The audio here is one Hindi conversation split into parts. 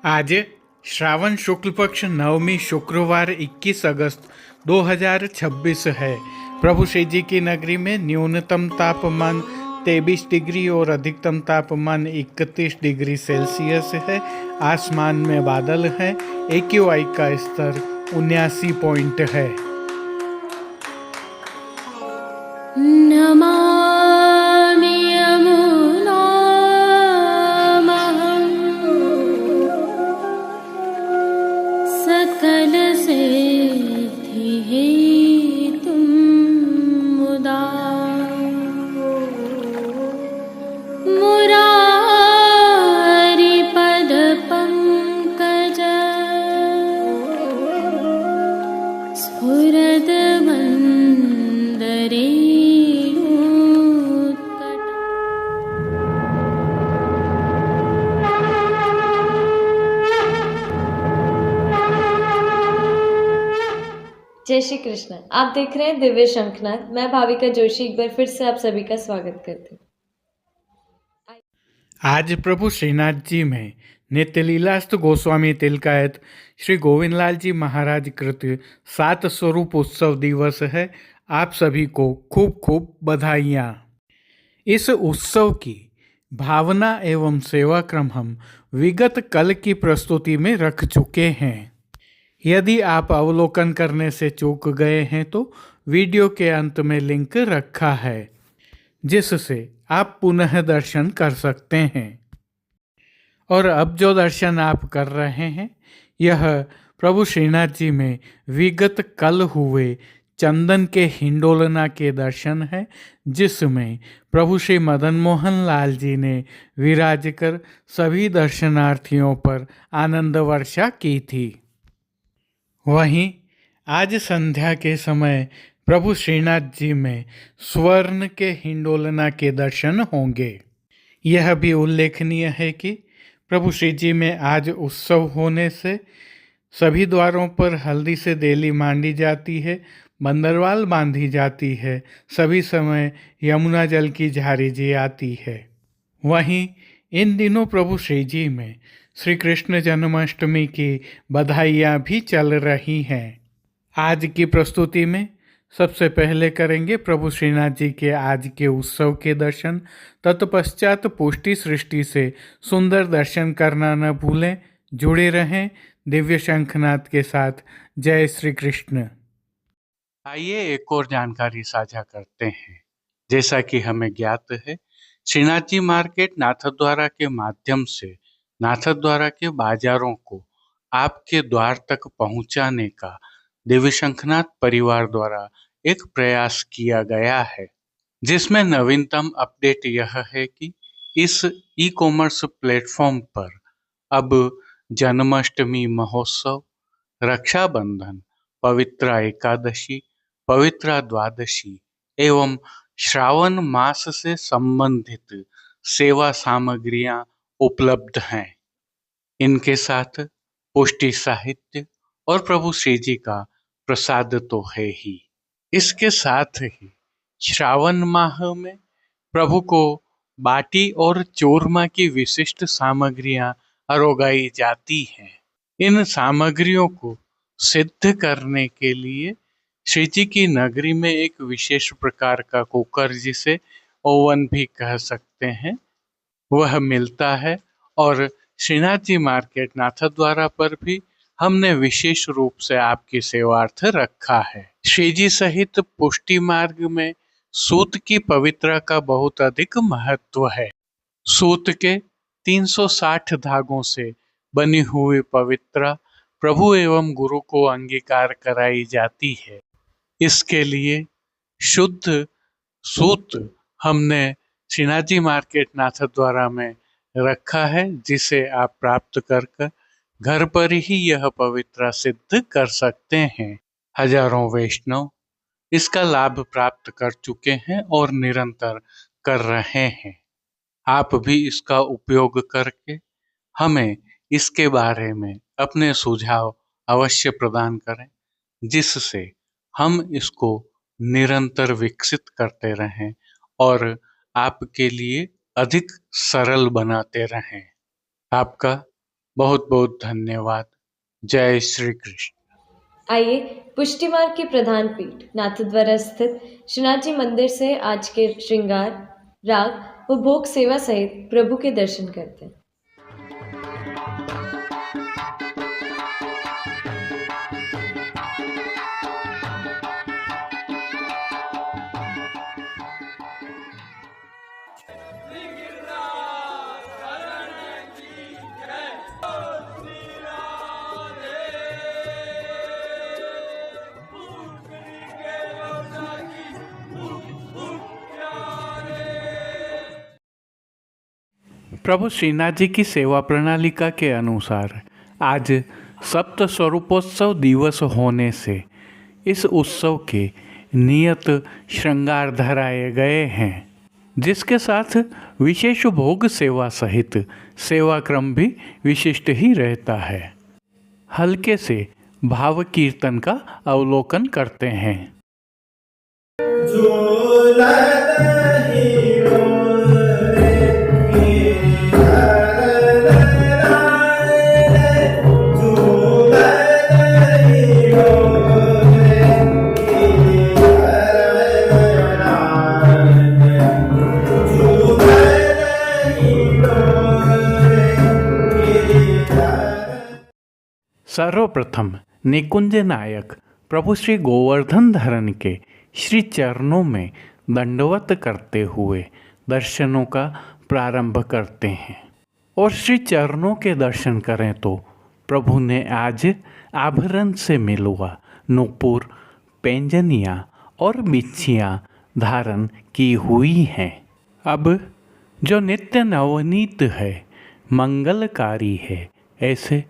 आज श्रावण शुक्ल पक्ष नवमी शुक्रवार 21 अगस्त 2026 है। प्रभु श्री जी की नगरी में न्यूनतम तापमान 23 डिग्री और अधिकतम तापमान 31 डिग्री सेल्सियस है। आसमान में बादल है। AQI का स्तर 79 पॉइंट है। नमामि यमुनामहं सकलसिद्धिहेतुं मुदा मुरारिपदपङ्कज स्फुरद्वन्दरे जय श्री कृष्ण। आप देख रहे हैं दिव्य शंखनाद। मैं भाविका जोशी एक बार फिर से आप सभी का स्वागत करती हूँ। आज प्रभु श्रीनाथ जी में नित्य लीलास्त गोस्वामी तिलकायत श्री गोविंद लाल जी महाराज कृत 7 स्वरूप उत्सव दिवस है। आप सभी को खूब खूब बधाइयाँ। इस उत्सव की भावना एवं सेवा क्रम हम विगत कल की प्रस्तुति में रख चुके हैं। यदि आप अवलोकन करने से चूक गए हैं तो वीडियो के अंत में लिंक रखा है, जिससे आप पुनः दर्शन कर सकते हैं। और अब जो दर्शन आप कर रहे हैं यह प्रभु श्रीनाथ जी में विगत कल हुए चंदन के हिंडोलना के दर्शन है, जिसमें प्रभु श्री मदन मोहन लाल जी ने विराज कर सभी दर्शनार्थियों पर आनंद वर्षा की थी। वहीं आज संध्या के समय प्रभु श्रीनाथ जी में स्वर्ण के हिंडोलना के दर्शन होंगे। यह भी उल्लेखनीय है कि प्रभु श्री जी में आज उत्सव होने से सभी द्वारों पर हल्दी से देली मांडी जाती है, बंदरवाल बांधी जाती है, सभी समय यमुना जल की झारी आती है। वहीं इन दिनों प्रभु श्री जी में श्री कृष्ण जन्माष्टमी की बधाइयाँ भी चल रही हैं। आज की प्रस्तुति में सबसे पहले करेंगे प्रभु श्रीनाथ जी के आज के उत्सव के दर्शन। तत्पश्चात पुष्टि सृष्टि से सुंदर दर्शन करना न भूलें। जुड़े रहें दिव्य शंखनाद के साथ। जय श्री कृष्ण। आइए एक और जानकारी साझा करते हैं। जैसा कि हमें ज्ञात है, श्रीनाथ जी मार्केट नाथद्वारा के माध्यम से नाथद्वारा के बाजारों को आपके द्वार तक पहुंचाने का दिव्य शंखनाद परिवार द्वारा एक प्रयास किया गया है, जिसमें नवीनतम अपडेट यह है कि इस ई-कॉमर्स प्लेटफॉर्म पर अब जन्माष्टमी महोत्सव, रक्षाबंधन, पवित्रा एकादशी, पवित्रा द्वादशी एवं श्रावण मास से संबंधित सेवा सामग्रियां उपलब्ध हैं। इनके साथ पुष्टि साहित्य और प्रभु श्री जी का प्रसाद तो है ही। इसके साथ ही श्रावण माह में प्रभु को बाटी और चूरमा की विशिष्ट सामग्रियां अरोगाई जाती हैं। इन सामग्रियों को सिद्ध करने के लिए श्री जी की नगरी में एक विशेष प्रकार का कुकर, जिसे ओवन भी कह सकते हैं, वह मिलता है। और श्रीनाथ जी मार्केट नाथद्वारा पर भी हमने विशेष रूप से आपकी सेवार्थ रखा है। श्री जी सहित पुष्टि मार्ग में सूत की पवित्रा का बहुत अधिक महत्व है। सूत के 360 धागों से बनी हुई पवित्रा प्रभु एवं गुरु को अंगीकार कराई जाती है। इसके लिए शुद्ध सूत हमने श्रीनाथ जी मार्केट नाथद्वारा में रखा है, जिसे आप प्राप्त कर घर पर ही यह पवित्रा सिद्ध कर सकते हैं। हजारों वैष्णव इसका लाभ प्राप्त कर चुके हैं और निरंतर कर रहे हैं। आप भी इसका उपयोग करके हमें इसके बारे में अपने सुझाव अवश्य प्रदान करें, जिससे हम इसको निरंतर विकसित करते रहें और आपके लिए अधिक सरल बनाते रहें। आपका बहुत बहुत धन्यवाद। जय श्री कृष्ण। आइए पुष्टि मार्ग की प्रधान पीठ नाथद्वारा स्थित श्रीनाथ जी मंदिर से आज के श्रृंगार, राग व भोग सेवा सहित प्रभु के दर्शन करते हैं। प्रभु श्रीनाथ जी की सेवा प्रणालिका के अनुसार आज सप्त स्वरूपोत्सव दिवस होने से इस उत्सव के नियत श्रृंगार धराए गए हैं, जिसके साथ विशेष भोग सेवा सहित सेवा क्रम भी विशिष्ट ही रहता है। हल्के से भाव कीर्तन का अवलोकन करते हैं। सर्वप्रथम निकुंज नायक प्रभु श्री गोवर्धन धरन के श्री चरणों में दंडवत करते हुए दर्शनों का प्रारंभ करते हैं। और श्री चरणों के दर्शन करें तो प्रभु ने आज आभरण से मिलवा नूपुर, पैंजनियाँ और बिच्छियाँ धारण की हुई हैं। अब जो नित्य नवनीत है, मंगलकारी है, ऐसे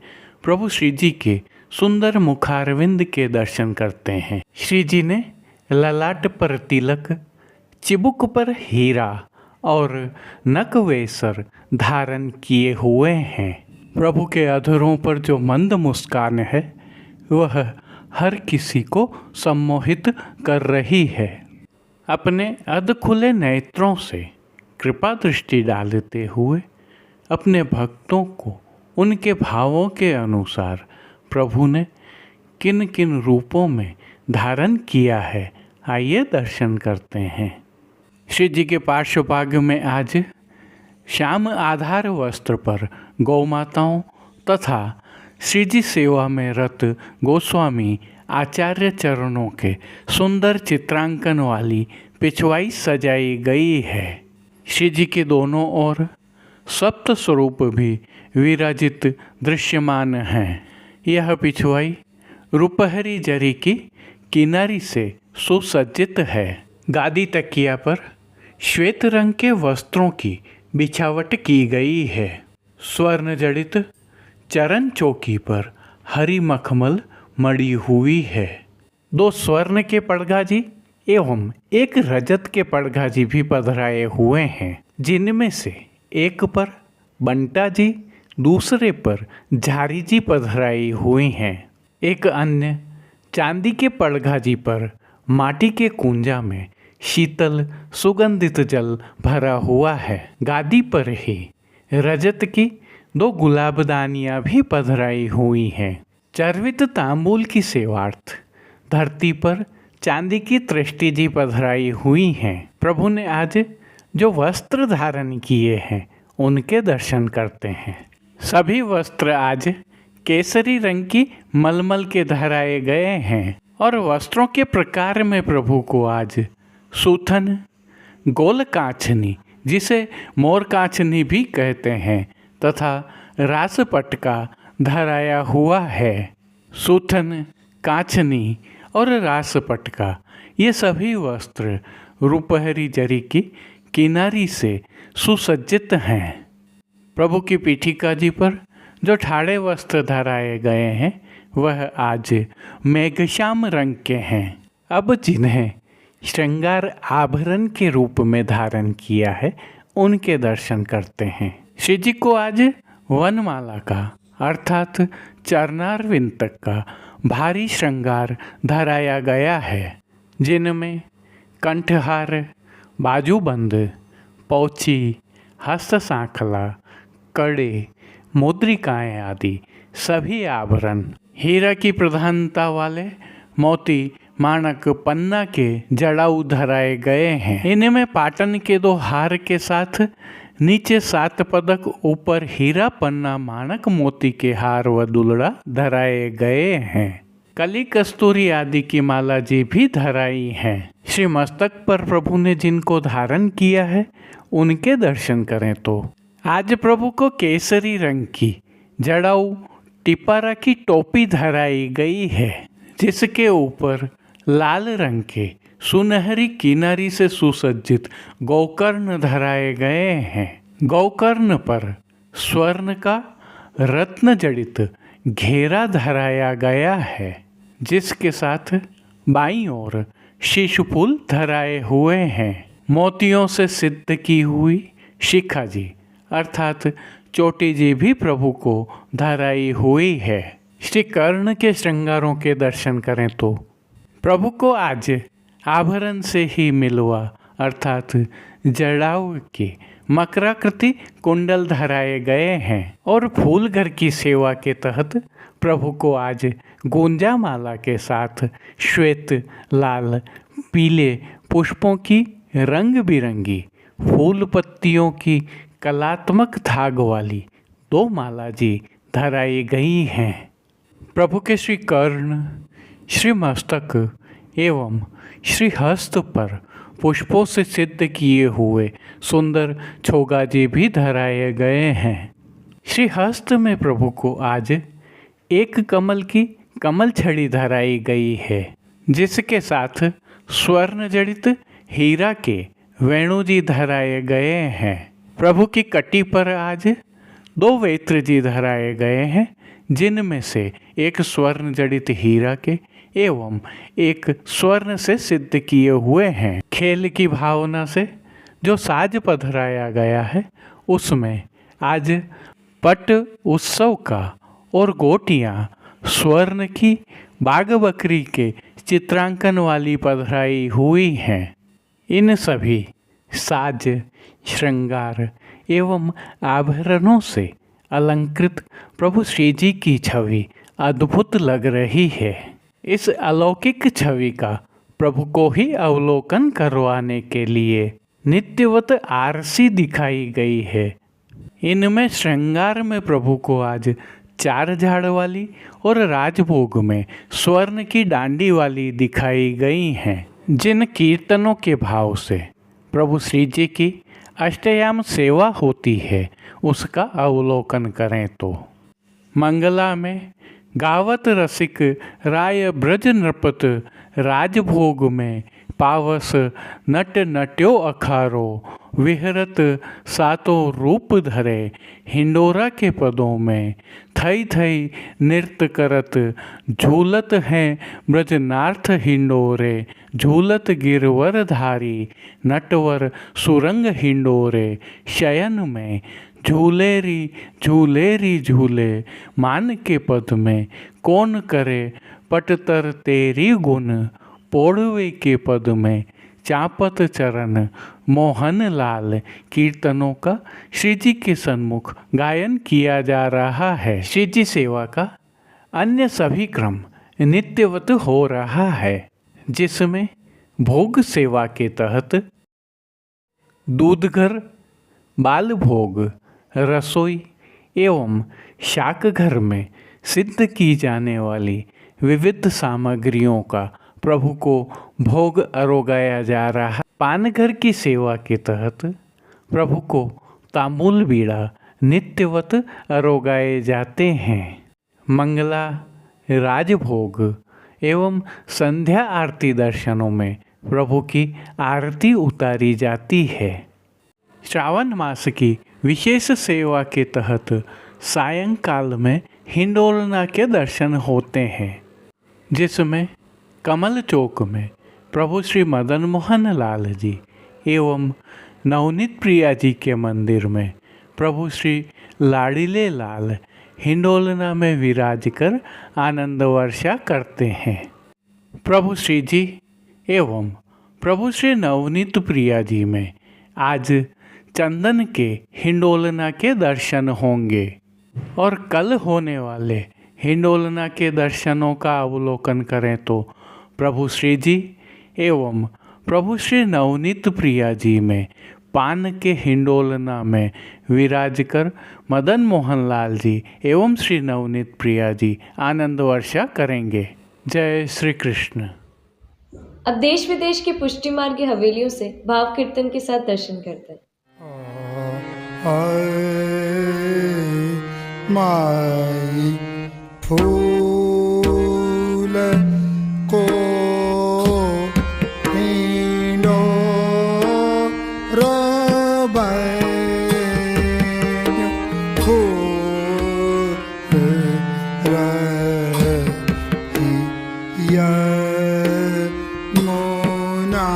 प्रभु श्री जी के सुंदर मुखारविंद के दर्शन करते हैं। श्री जी ने ललाट पर तिलक, चिबुक पर हीरा और नकवेसर धारण किए हुए हैं। प्रभु के अधरों पर जो मंद मुस्कान है वह हर किसी को सम्मोहित कर रही है। अपने अध खुले नेत्रों से कृपा दृष्टि डालते हुए अपने भक्तों को उनके भावों के अनुसार प्रभु ने किन किन रूपों में धारण किया है, आइए दर्शन करते हैं। श्री जी के पार्श्वभाग में आज श्याम आधार वस्त्र पर गौ माताओं तथा श्री जी सेवा में रत गोस्वामी आचार्य चरणों के सुंदर चित्रांकन वाली पिछवाई सजाई गई है। श्री जी के दोनों ओर सप्त स्वरूप भी विराजित दृश्यमान हैं। यह पिछवाई रुपहरी जरी की किनारी से सुसज्जित है। गादी तकिया पर श्वेत रंग के वस्त्रों की बिछावट की गई है। स्वर्ण जड़ित चरण चौकी पर हरी मखमल मड़ी हुई है। 2 स्वर्ण के पड़गाजी एवं 1 रजत के पड़गाजी भी पधराए हुए हैं, जिनमें से एक पर बंटा जी, दूसरे पर झारी जी पधराई हुई हैं। एक अन्य चांदी के पड़गाजी पर माटी के कुंजा में शीतल सुगंधित जल भरा हुआ है। गादी पर ही रजत की 2 गुलाबदानियाँ भी पधराई हुई हैं। चर्वित तांबूल की सेवार्थ धरती पर चांदी की तृष्टि जी पधराई हुई हैं। प्रभु ने आज जो वस्त्र धारण किए हैं उनके दर्शन करते हैं। सभी वस्त्र आज केसरी रंग की मलमल के धराए गए हैं और वस्त्रों के प्रकार में प्रभु को आज सूथन, गोल काछनी जिसे मोर काछनी भी कहते हैं तथा रास पटका धराया हुआ है। सूथन, काछनी और रास पटका ये सभी वस्त्र रुपहरी जरी की किनारी से सुसज्जित हैं। प्रभु की पीठिका जी पर जो ठाड़े वस्त्र धराए गए हैं वह आज मेघश्याम रंग के हैं। अब जिन्हें श्रृंगार आभरण के रूप में धारण किया है उनके दर्शन करते हैं। श्री जी को आज वनमाला का अर्थात चरणारविंद तक का भारी श्रृंगार धराया गया है, जिनमें कंठहार, बाजूबंद, पौची, हस्त सांखला, कड़े, मुद्रिकाएं आदि सभी आभरण हीरा की प्रधानता वाले मोती माणक पन्ना के जड़ाऊ धराए गए हैं। इनमें पाटन के 2 हार के साथ नीचे 7 पदक, ऊपर हीरा पन्ना माणक मोती के हार व दुलड़ा धराए गए हैं। कली कस्तूरी आदि की माला जी भी धराई हैं। श्री मस्तक पर प्रभु ने जिनको धारण किया है उनके दर्शन करें तो आज प्रभु को केसरी रंग की जड़ाऊ टिपारा की टोपी धराई गई है, जिसके ऊपर लाल रंग के सुनहरी किनारी से सुसज्जित गौकर्ण धराए गए हैं। गौकर्ण पर स्वर्ण का रत्न जड़ित घेरा धराया गया है, जिसके साथ बाईं ओर शिशुफूल धराए हुए हैं। मोतियों से सिद्ध की हुई शिखा जी अर्थात चोटी जी भी प्रभु को धराई हुई है। श्री कर्ण के श्रृंगारों के दर्शन करें तो प्रभु को आज आभरण से ही मिलवा अर्थात जड़ाऊ के मकराकृति कुंडल धराए गए हैं और फूल घर की सेवा के तहत प्रभु को आज गुंजा माला के साथ श्वेत, लाल, पीले पुष्पों की रंग बिरंगी फूल पत्तियों की कलात्मक धाग वाली 2 माला जी धराई गई हैं। प्रभु के श्री कर्ण, श्री मस्तक एवं श्री हस्त पर पुष्पों से सिद्ध किए हुए सुंदर छोगा जी भी धराए गए हैं। श्री हस्त में प्रभु को आज एक कमल की कमल छड़ी धराई गई है, जिसके साथ स्वर्ण जड़ित हीरा के वेणु जी धराए गए हैं। प्रभु की कटी पर आज 2 वेत्र जी धराए गए हैं, जिनमें से एक स्वर्ण जड़ित हीरा के एवं एक स्वर्ण से सिद्ध किए हुए हैं। खेल की भावना से जो साज पधराया गया है उसमें आज पट उत्सव का और गोटियां स्वर्ण की बाघ बकरी के चित्रांकन वाली पधराई हुई हैं। इन सभी साज, श्रृंगार एवं आभरणों से अलंकृत प्रभु श्री जी की छवि अद्भुत लग रही है। इस अलौकिक छवि का प्रभु को ही अवलोकन करवाने के लिए नित्यवत आरसी दिखाई गई है। इनमें श्रृंगार में प्रभु को आज 4 झाड़ वाली और राजभोग में स्वर्ण की डांडी वाली दिखाई गई हैं, जिन कीर्तनों के भाव से प्रभु श्री जी की अष्टयाम सेवा होती है उसका अवलोकन करें तो मंगला में गावत रसिक राय ब्रज नृपत राजभोग में पावस नट नट्यो अखारो विहरत सातों रूप धरे हिंडोरा के पदों में थई थई नृत्य करत झूलत हैं ब्रजनार्थ हिंडोरे झूलत गिरवर धारी नटवर सुरंग हिंडोरे शयन में झूलेरी झूलेरी झूले मान के पद में कौन करे पटतर तेरी गुण पोड़वे के पद में चापत चरण मोहन लाल कीर्तनों का श्री जी के सन्मुख गायन किया जा रहा है। श्री जी सेवा का अन्य सभी क्रम नित्यवत हो रहा है, जिसमें भोग सेवा के तहत दूध घर, बाल भोग, रसोई एवं शाक घर में सिद्ध की जाने वाली विविध सामग्रियों का प्रभु को भोग अरोगाया जा रहा है। पानघर की सेवा के तहत प्रभु को तांबूल बीड़ा नित्यवत अरोगाए जाते हैं। मंगला, राजभोग एवं संध्या आरती दर्शनों में प्रभु की आरती उतारी जाती है। श्रावण मास की विशेष सेवा के तहत सायंकाल में हिंडोलना के दर्शन होते हैं, जिसमें कमल चौक में प्रभु श्री मदन मोहन लाल जी एवं नवनीत प्रिया जी के मंदिर में प्रभु श्री लाड़ीले लाल हिंडोलना में विराज कर आनंद वर्षा करते हैं। प्रभु श्री जी एवं प्रभु श्री नवनीत प्रिया जी में आज चंदन के हिंडोलना के दर्शन होंगे। और कल होने वाले हिंडोलना के दर्शनों का अवलोकन करें तो प्रभु श्री जी एवं प्रभु श्री नवनीत प्रिया जी में पान के हिंडोलना में विराज कर मदन मोहन लाल जी एवं श्री नवनीत प्रिया जी आनंद वर्षा करेंगे। जय श्री कृष्ण। अब देश विदेश की पुष्टि मार्ग की हवेलियों से भाव कीर्तन के साथ दर्शन करते हैं। माई फूल को हिंडो रोबैन फूल रहिया मोना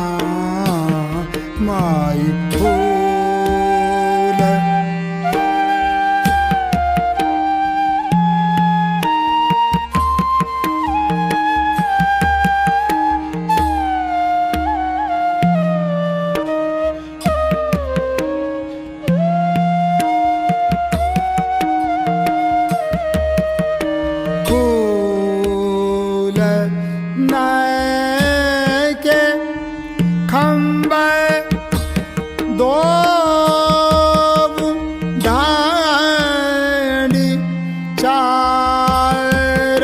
माई फूल फूल नैके खंबे दो ढाणी चार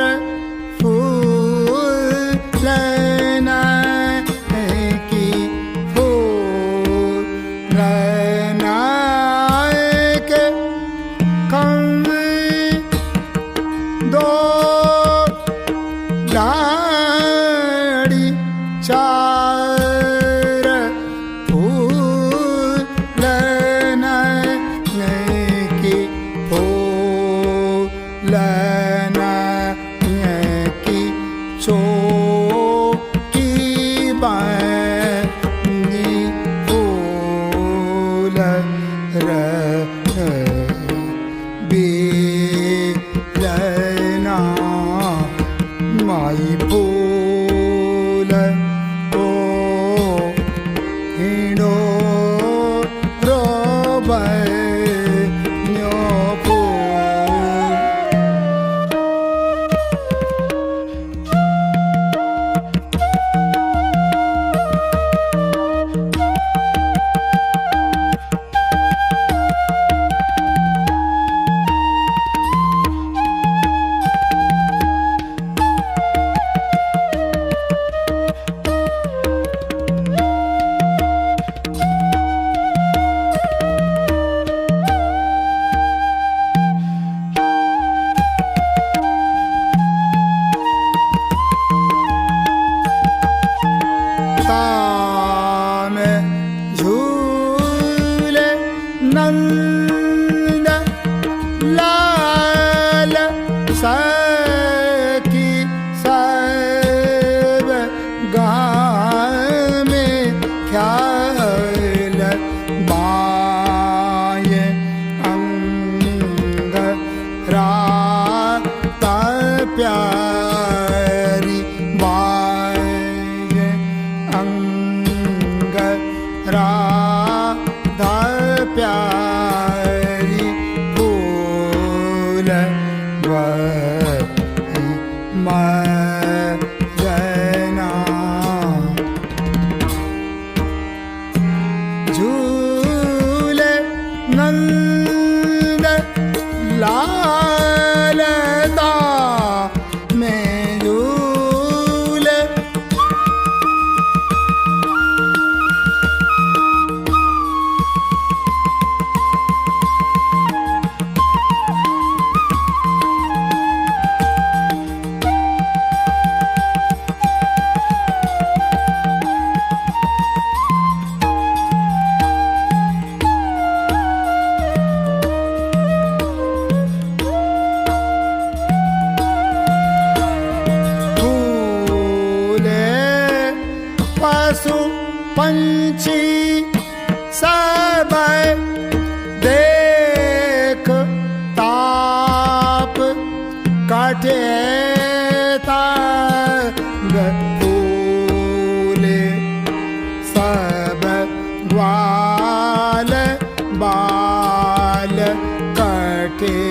फूल नैकी फूल नैके खंबे दो ढाणी चार फूल नैकी फूल नैकी चौकी बानी फूल बेलना माई फूल को हिंडो रोबैन्यो फूल ताम झूले नंद लाल सखी सब गाँव में ख्याल बाये अंग रात प्यारी बाये अंग राधा प्यारी फूल मजना झूले नंद लालता में झूले पशु पंछी सब देख ताप काटे तांग फूले सब ग्वाल बाल कटे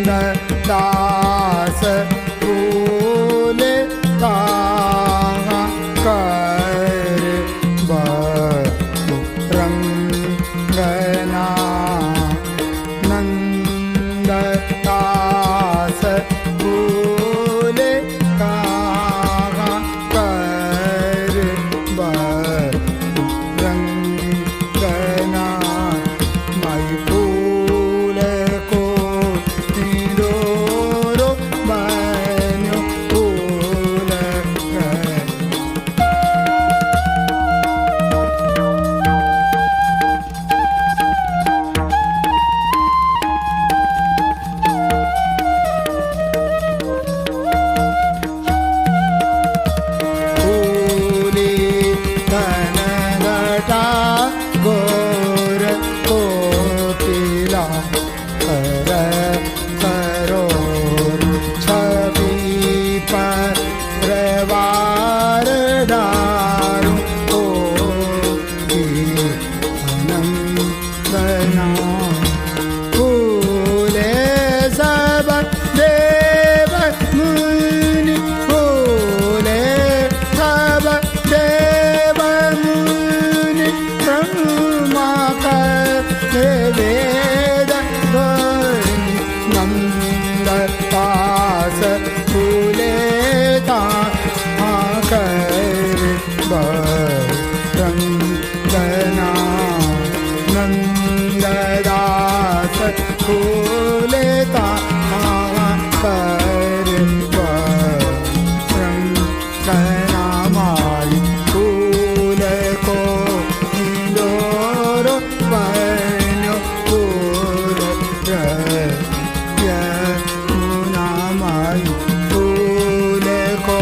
दास बोले कहाँ कर रंगना नंद दास बोले कहाँ कर रंगना माई फूल को तिलोरो बन्यो फूल फूली कनगटा गोर कोकिला कर करोर छवि पर रवार डारू अनंतना फूले सब देव मुनि फूले सब देव मुनि ब्रह्मा कर वेद ध्वनि नंद पास फूले कर रंगना नंद दास फूले कर रंगना माई फूल को इंदोर बन्यो फूल यमुना माई फूल को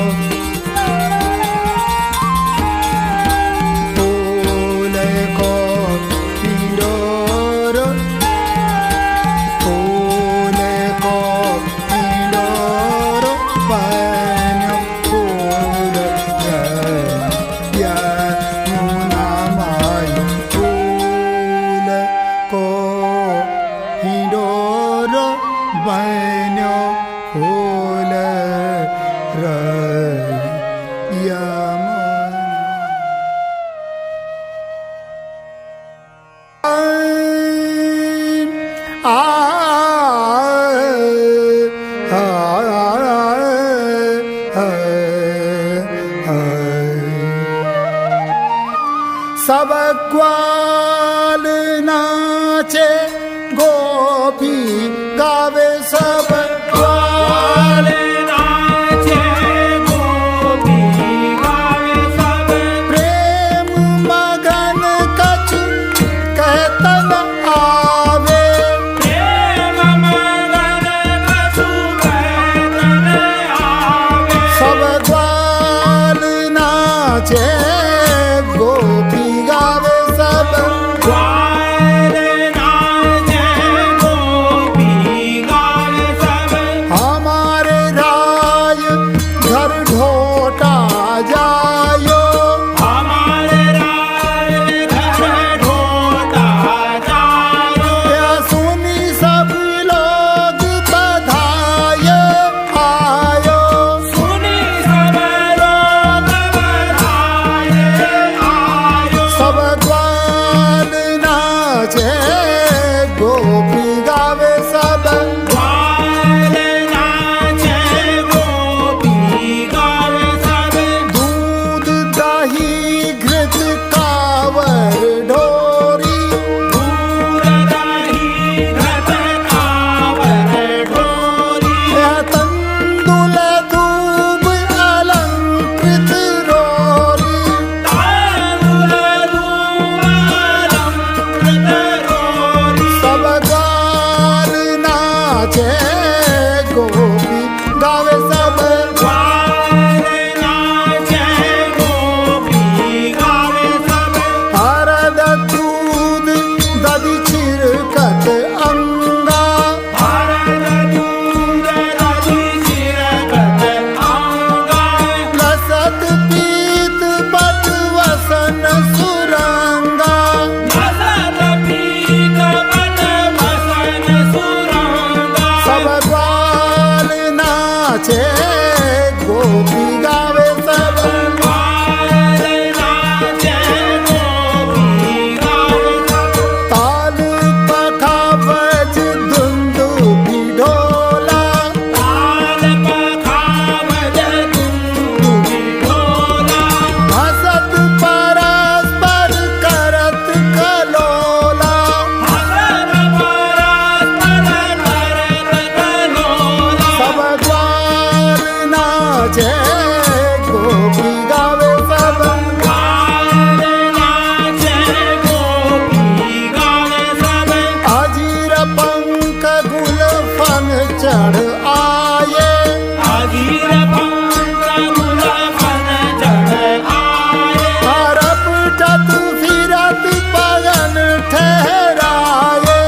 इंदोर फूल को इंदोर बन्यो फूल यमुना माई फूल को इंदोर बन्यो फूल सब ग्वाल नाचे गोपी गावे सब ग्वाल प्रेम मगन कछु कहतन आवे सब ग्वाल नाचे गोपी गावे सब ग्वाल नाचे गोपी गावे सब मान चढ़ आए रपटत फिरत पगन ठहराए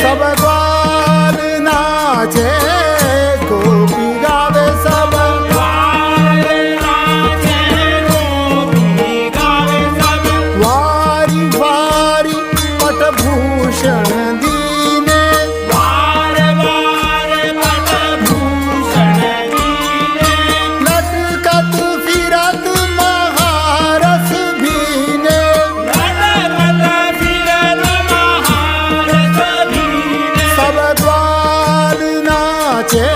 सब ग्वाल नाचे गोपी गावे सब वारी वारी पटभूषण दीने लटकत फिरत महारस भीने सब ग्वाल नाचे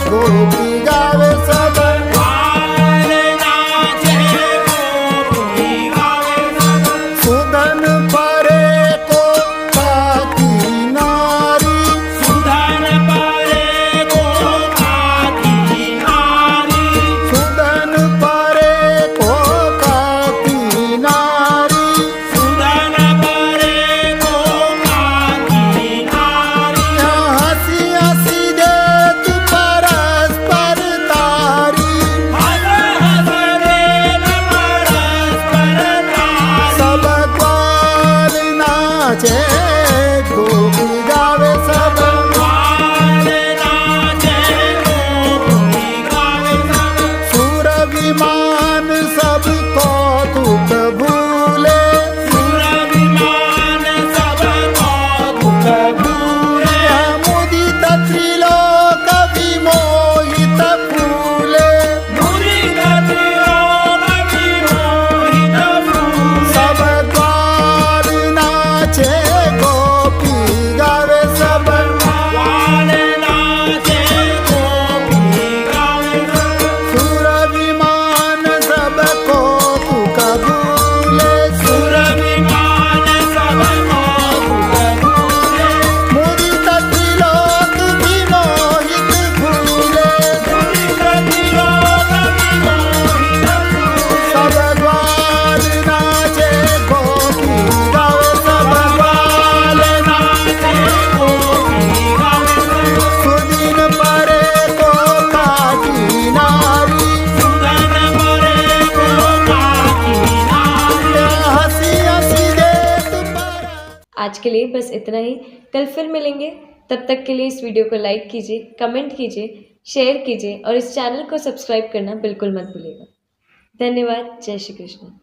गोपी गावे सब सुदन परे को काकी नारी सुदन परे को काकी नारी हंसी हंसी देत परस्पर तारी सब ग्वाल नाचे गोपी गावे सब सुर विमान सब कौतुक भूले मुदित त्रिलोक विमोहित फूले सब ग्वाल नाचे गोपी गावे सब सुर विमान सब कौतुक भूले मुदित त्रिलोक विमोहित फूले सब ग्वाल नाचे गोपी गावे सब सुदिन परे को काकी नारी हंसी हंसी देत पर आज के लिए बस इतना ही। कल फिर मिलेंगे। तब तक के लिए इस वीडियो को लाइक कीजिए, कमेंट कीजिए, शेयर कीजिए और इस चैनल को सब्सक्राइब करना बिल्कुल मत भूलिएगा। धन्यवाद। जय श्री कृष्ण।